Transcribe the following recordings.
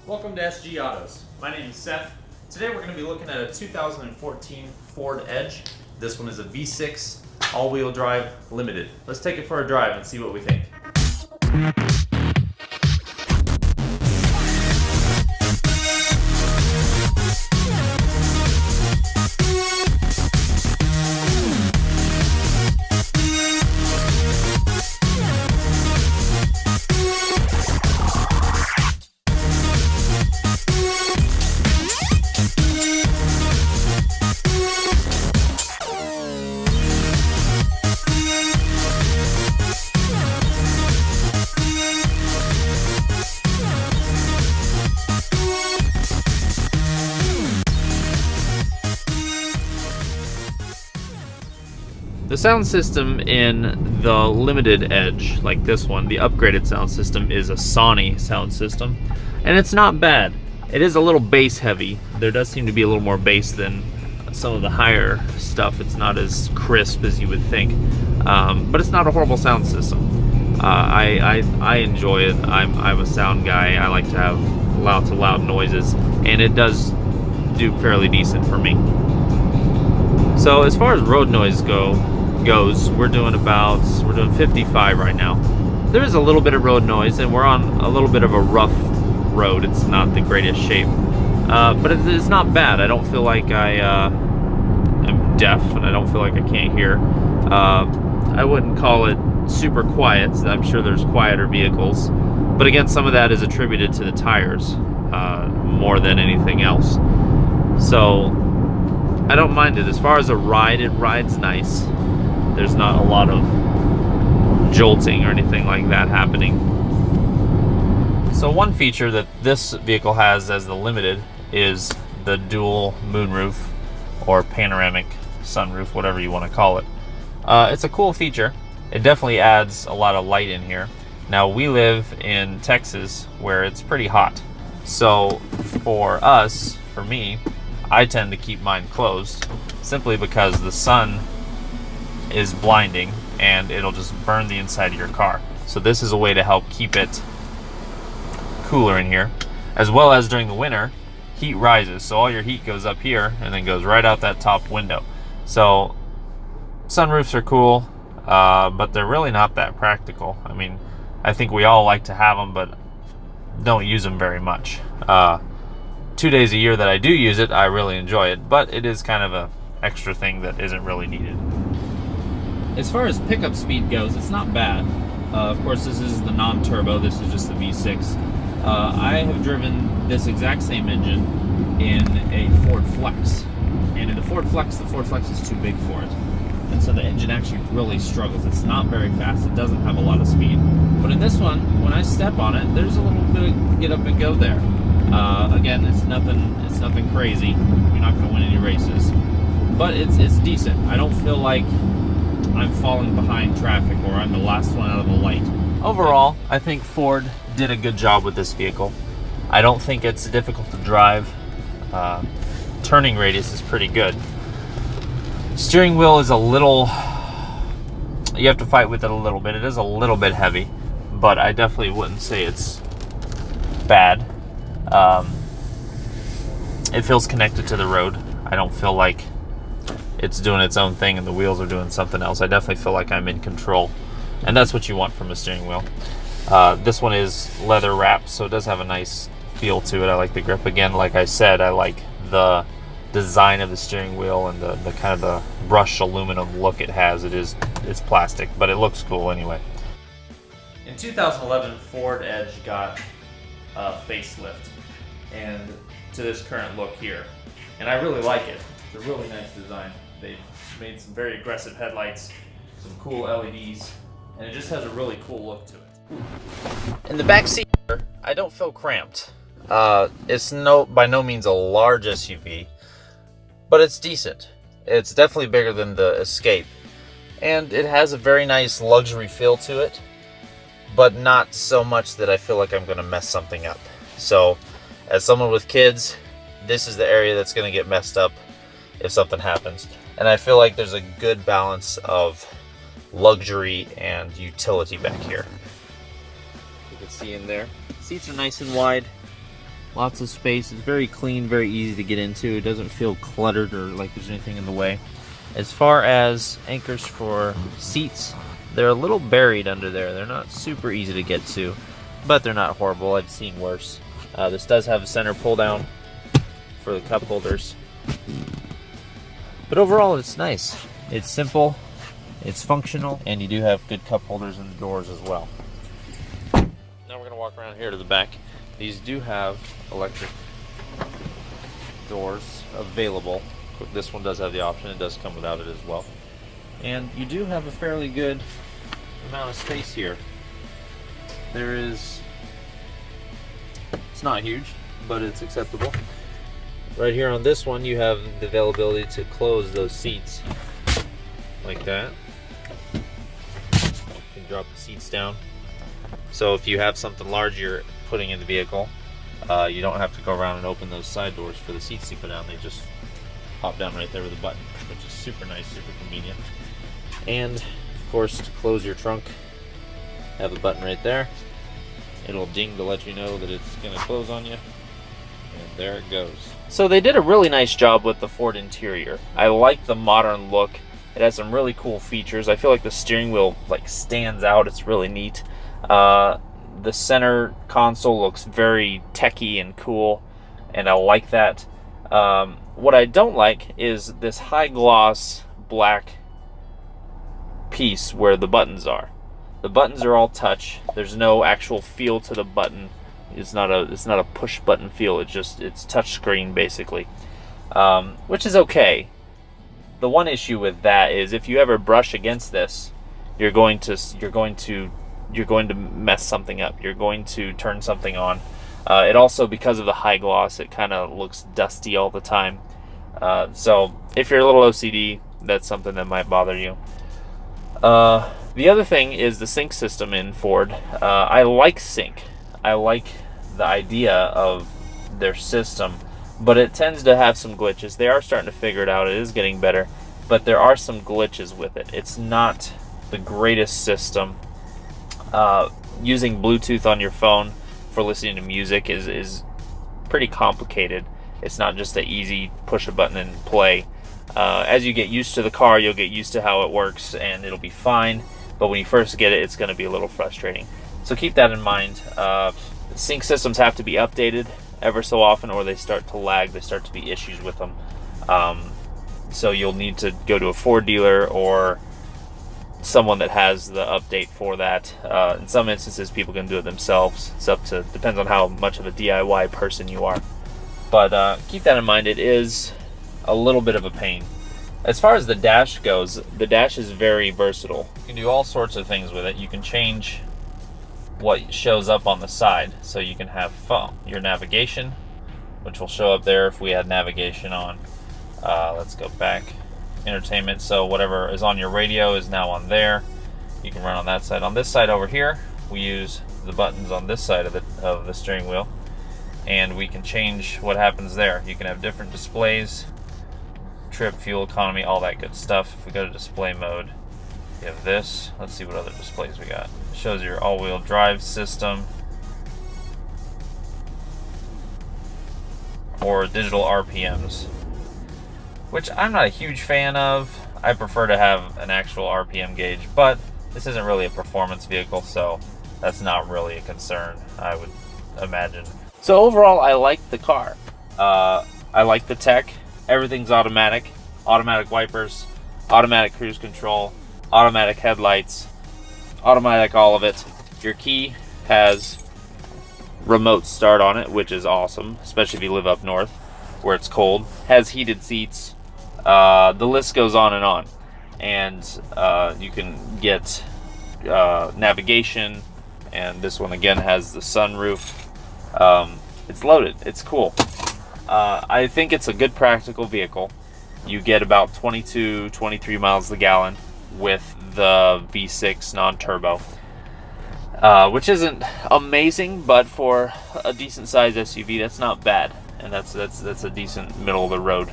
Welcome to SG Autos. My name is Seth. Today we're going to be looking at a 2014 Ford Edge. This one is a V6 all-wheel drive limited. Let's take it for a drive and see what we think. The sound system in the limited Edge, like this one, the upgraded sound system, is a Sony sound system, and it's not bad. It is a little bass heavy. There does seem to be a little more bass than some of the higher stuff. It's not as crisp as you would think, but it's not a horrible sound system. I enjoy it. I'm a sound guy. I like to have loud noises, and it does do fairly decent for me. So as far as road noise goes, we're doing 55 right now. There is a little bit of road noise, and we're on a little bit of a rough road. It's not the greatest shape, but it's not bad. I don't feel like I'm deaf, and I don't feel like I can't hear. I wouldn't call it super quiet. I'm sure there's quieter vehicles, but again, some of that is attributed to the tires more than anything else. So I don't mind it. As far as a ride, it rides nice. There's not a lot of jolting or anything like that happening. So one feature that this vehicle has as the limited is the dual moonroof or panoramic sunroof, whatever you want to call it. It's a cool feature. It definitely adds a lot of light in here. Now, we live in Texas where it's pretty hot. So for me, I tend to keep mine closed simply because the sun is blinding and it'll just burn the inside of your car. So this is a way to help keep it cooler in here. As well as during the winter, heat rises, so all your heat goes up here and then goes right out that top window. So sunroofs are cool, but they're really not that practical. I mean, I think we all like to have them, but don't use them very much. 2 days a year that I do use it, I really enjoy it, but it is kind of a extra thing that isn't really needed. As far as pickup speed goes, it's not bad. Of course, this is the non-turbo. This is just the V6. I have driven this exact same engine in a Ford Flex, and in the Ford Flex is too big for it, and so the engine actually really struggles. It's not very fast. It doesn't have a lot of speed. But in this one, when I step on it, there's a little bit of get up and go there. Again, it's nothing crazy. You're not going to win any races, but it's decent. I don't feel like I'm falling behind traffic or I'm the last one out of the light. Overall, I think Ford did a good job with this vehicle. I don't think it's difficult to drive. Turning radius is pretty good. Steering wheel is a little, you have to fight with it a little bit. It is a little bit heavy, but I definitely wouldn't say it's bad. It feels connected to the road. I don't feel like it's doing its own thing and the wheels are doing something else. I definitely feel like I'm in control, and that's what you want from a steering wheel. This one is leather wrapped, so it does have a nice feel to it. I like the grip. Again, like I said, I like the design of the steering wheel and the kind of the brushed aluminum look it has. It's plastic, but it looks cool anyway. In 2011, Ford Edge got a facelift and to this current look here, and I really like it. It's a really nice design. They made some very aggressive headlights, some cool LEDs, and it just has a really cool look to it. In the back seat, I don't feel cramped. It's by no means a large SUV, but it's decent. It's definitely bigger than the Escape, and it has a very nice luxury feel to it, but not so much that I feel like I'm going to mess something up. So, as someone with kids, this is the area that's going to get messed up if something happens. And I feel like there's a good balance of luxury and utility back here. You can see in there. Seats are nice and wide. Lots of space. It's very clean, very easy to get into. It doesn't feel cluttered or like there's anything in the way. As far as anchors for seats, they're a little buried under there. They're not super easy to get to, but they're not horrible. I've seen worse. This does have a center pull down for the cup holders. But overall, it's nice. It's simple, it's functional, and you do have good cup holders in the doors as well. Now we're going to walk around here to the back. These do have electric doors available. This one does have the option. It does come without it as well. And you do have a fairly good amount of space here. It's not huge, but it's acceptable. Right here on this one, you have the availability to close those seats like that. You can drop the seats down. So if you have something large you're putting in the vehicle, you don't have to go around and open those side doors for the seats to go down. They just pop down right there with a button, which is super nice, super convenient. And of course, to close your trunk, have a button right there. It'll ding to let you know that it's going to close on you. And there it goes. So they did a really nice job with the Ford interior. I like the modern look. It has some really cool features. I feel like the steering wheel like stands out. It's really neat. The center console looks very techy and cool, and I like that. What I don't like is this high gloss black piece where the buttons are. The buttons are all touch. There's no actual feel to the button. It's not a push button feel. It's touch screen basically, which is okay. The one issue with that is if you ever brush against this, you're going to mess something up. You're going to turn something on. It also, because of the high gloss, it kind of looks dusty all the time. So if you're a little OCD, that's something that might bother you. The other thing is the sync system in Ford. I like sync. I like the idea of their system, but it tends to have some glitches. They are starting to figure it out. It is getting better, but there are some glitches with it. It's not the greatest system. Using Bluetooth on your phone for listening to music is pretty complicated. It's not just an easy push a button and play. As you get used to the car, you'll get used to how it works and it'll be fine. But when you first get it, it's going to be a little frustrating. So keep that in mind. Sync systems have to be updated ever so often, or they start to lag. There start to be issues with them. So you'll need to go to a Ford dealer or someone that has the update for that. In some instances, people can do it themselves. Depends on how much of a DIY person you are. But keep that in mind. It is a little bit of a pain. As far as the dash goes, the dash is very versatile. You can do all sorts of things with it. You can change what shows up on the side. So you can have your navigation, which will show up there if we had navigation on. Let's go back. Entertainment, so whatever is on your radio is now on there. You can run on that side. On this side over here, we use the buttons on this side of the steering wheel, and we can change what happens there. You can have different displays, trip, fuel economy, all that good stuff. If we go to display mode, you have this. Let's see what other displays we got. It shows your all-wheel drive system, or digital RPMs, which I'm not a huge fan of. I prefer to have an actual RPM gauge, but this isn't really a performance vehicle, so that's not really a concern, I would imagine. So overall, I like the car. I like the tech. Everything's automatic. Automatic wipers, automatic cruise control, automatic headlights, automatic all of it. Your key has remote start on it, which is awesome, especially if you live up north where it's cold. Has heated seats. The list goes on, and you can get navigation, and this one again has the sunroof. It's loaded. It's cool. I think it's a good practical vehicle. You get about 22-23 miles a gallon with the V6 non-turbo, which isn't amazing, but for a decent sized SUV, that's not bad, and that's a decent middle of the road.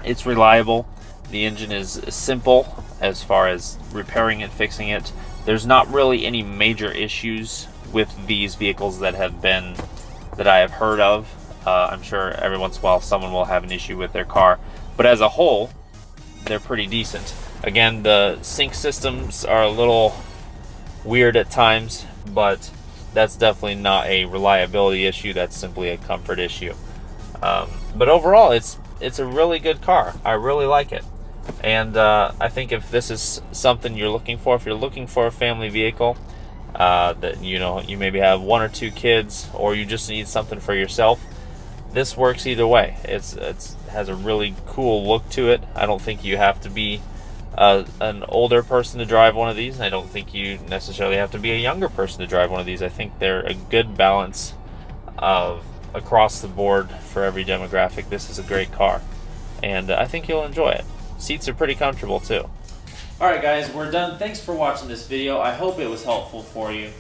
It's reliable. The engine is simple as far as repairing it, fixing it. There's not really any major issues with these vehicles that have been that I have heard of. I'm sure every once in a while someone will have an issue with their car, but as a whole, they're pretty decent. Again, the sync systems are a little weird at times, but that's definitely not a reliability issue. That's simply a comfort issue. But overall, it's a really good car. I really like it. And I think if this is something you're looking for, if you're looking for a family vehicle, that you maybe have 1 or 2 kids, or you just need something for yourself, this works either way. It has a really cool look to it. I don't think you have to be an older person to drive one of these, and I don't think you necessarily have to be a younger person to drive one of these. I think they're a good balance of across the board for every demographic. This is a great car, and I think you'll enjoy it. Seats are pretty comfortable too. Alright guys, we're done. Thanks for watching this video. I hope it was helpful for you.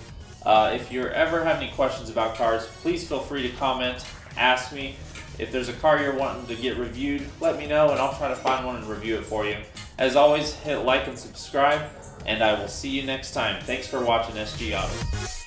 If you ever have any questions about cars, please feel free to comment, ask me. If there's a car you're wanting to get reviewed, let me know and I'll try to find one and review it for you. As always, hit like and subscribe, and I will see you next time. Thanks for watching SG Auto.